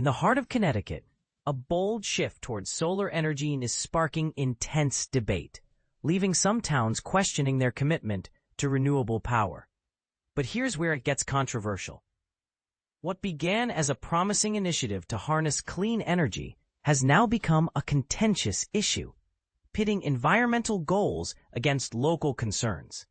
In the heart of Connecticut, a bold shift towards solar energy is sparking intense debate, leaving some towns questioning their commitment to renewable power. But here's where it gets controversial. What began as a promising initiative to harness clean energy has now become a contentious issue, pitting environmental goals against local concerns.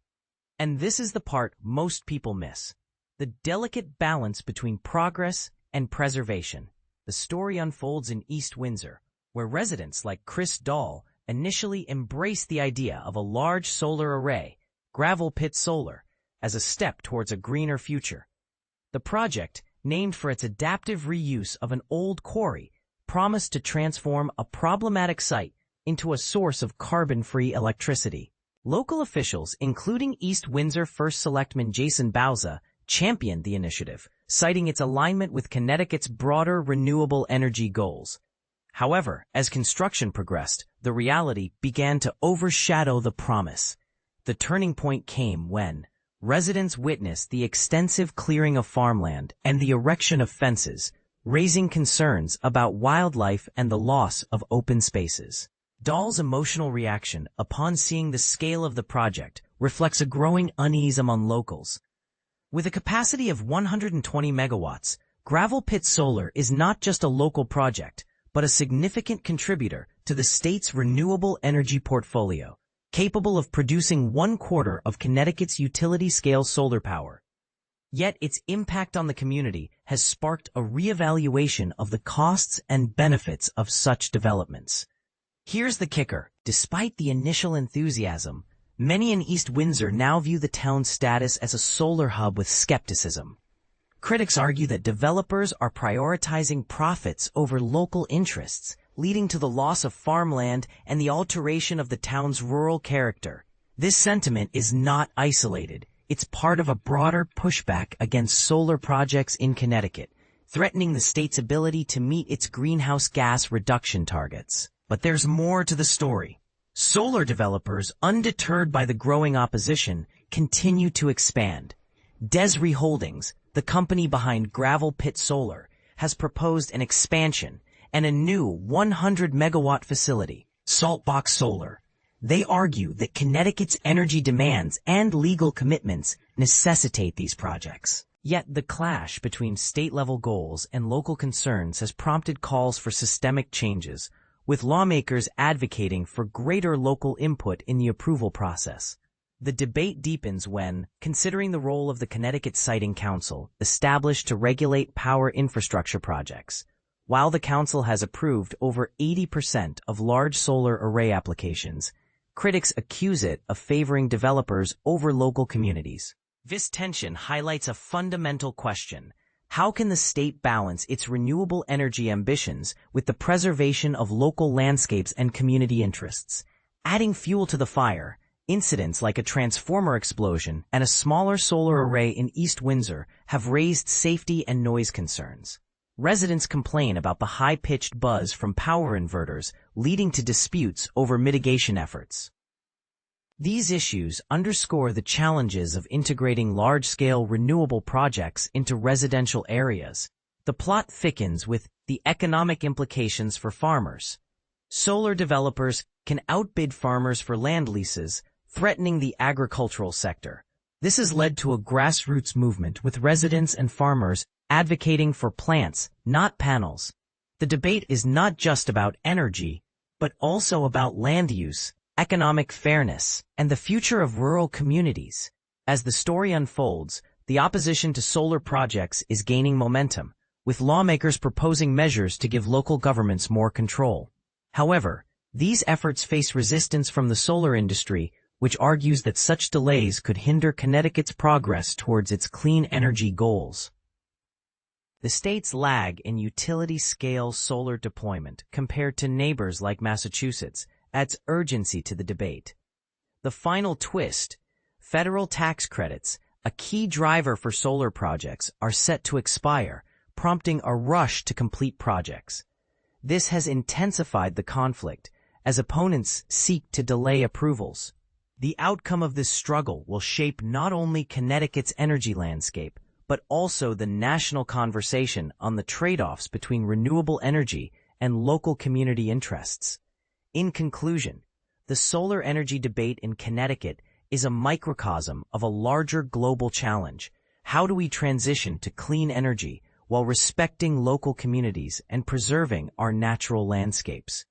And this is the part most people miss: the delicate balance between progress and preservation. The story unfolds in East Windsor, where residents like Chris Dahl initially embraced the idea of a large solar array, Gravel Pit Solar, as a step towards a greener future. The project, named for its adaptive reuse of an old quarry, promised to transform a problematic site into a source of carbon-free electricity. Local officials, including East Windsor First Selectman Jason Bauza, championed the initiative, citing its alignment with Connecticut's broader renewable energy goals. However, as construction progressed, the reality began to overshadow the promise. The turning point came when residents witnessed the extensive clearing of farmland and the erection of fences, raising concerns about wildlife and the loss of open spaces. Dahl's emotional reaction upon seeing the scale of the project reflects a growing unease among locals. With a capacity of 120 megawatts, Gravel Pit Solar is not just a local project, but a significant contributor to the state's renewable energy portfolio, capable of producing 1/4 of Connecticut's utility-scale solar power. Yet its impact on the community has sparked a reevaluation of the costs and benefits of such developments. Here's the kicker: despite the initial enthusiasm, many in East Windsor now view the town's status as a solar hub with skepticism. Critics argue that developers are prioritizing profits over local interests, leading to the loss of farmland and the alteration of the town's rural character. This sentiment is not isolated. It's part of a broader pushback against solar projects in Connecticut, threatening the state's ability to meet its greenhouse gas reduction targets. But there's more to the story. Solar developers, undeterred by the growing opposition, continue to expand. Desri Holdings, the company behind Gravel Pit Solar, has proposed an expansion and a new 100-megawatt facility, Saltbox Solar. They argue that Connecticut's energy demands and legal commitments necessitate these projects. Yet the clash between state-level goals and local concerns has prompted calls for systemic changes, with lawmakers advocating for greater local input in the approval process. The debate deepens when, considering the role of the Connecticut Siting Council, established to regulate power infrastructure projects. While the council has approved over 80% of large solar array applications, critics accuse it of favoring developers over local communities. This tension highlights a fundamental question: how can the state balance its renewable energy ambitions with the preservation of local landscapes and community interests? Adding fuel to the fire, incidents like a transformer explosion and a smaller solar array in East Windsor have raised safety and noise concerns. Residents complain about the high-pitched buzz from power inverters, leading to disputes over mitigation efforts. These issues underscore the challenges of integrating large-scale renewable projects into residential areas. The plot thickens with the economic implications for farmers. Solar developers can outbid farmers for land leases, threatening the agricultural sector. This has led to a grassroots movement with residents and farmers advocating for plants, not panels. The debate is not just about energy, but also about land use, economic fairness, and the future of rural communities. As the story unfolds, the opposition to solar projects is gaining momentum, with lawmakers proposing measures to give local governments more control. However, these efforts face resistance from the solar industry, which argues that such delays could hinder Connecticut's progress towards its clean energy goals. The state's lag in utility-scale solar deployment compared to neighbors like Massachusetts adds urgency to the debate. The final twist: federal tax credits, a key driver for solar projects, are set to expire, prompting a rush to complete projects. This has intensified the conflict, as opponents seek to delay approvals. The outcome of this struggle will shape not only Connecticut's energy landscape, but also the national conversation on the trade-offs between renewable energy and local community interests. In conclusion, the solar energy debate in Connecticut is a microcosm of a larger global challenge. How do we transition to clean energy while respecting local communities and preserving our natural landscapes?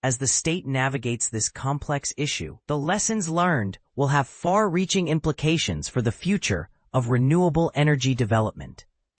As the state navigates this complex issue, the lessons learned will have far-reaching implications for the future of renewable energy development.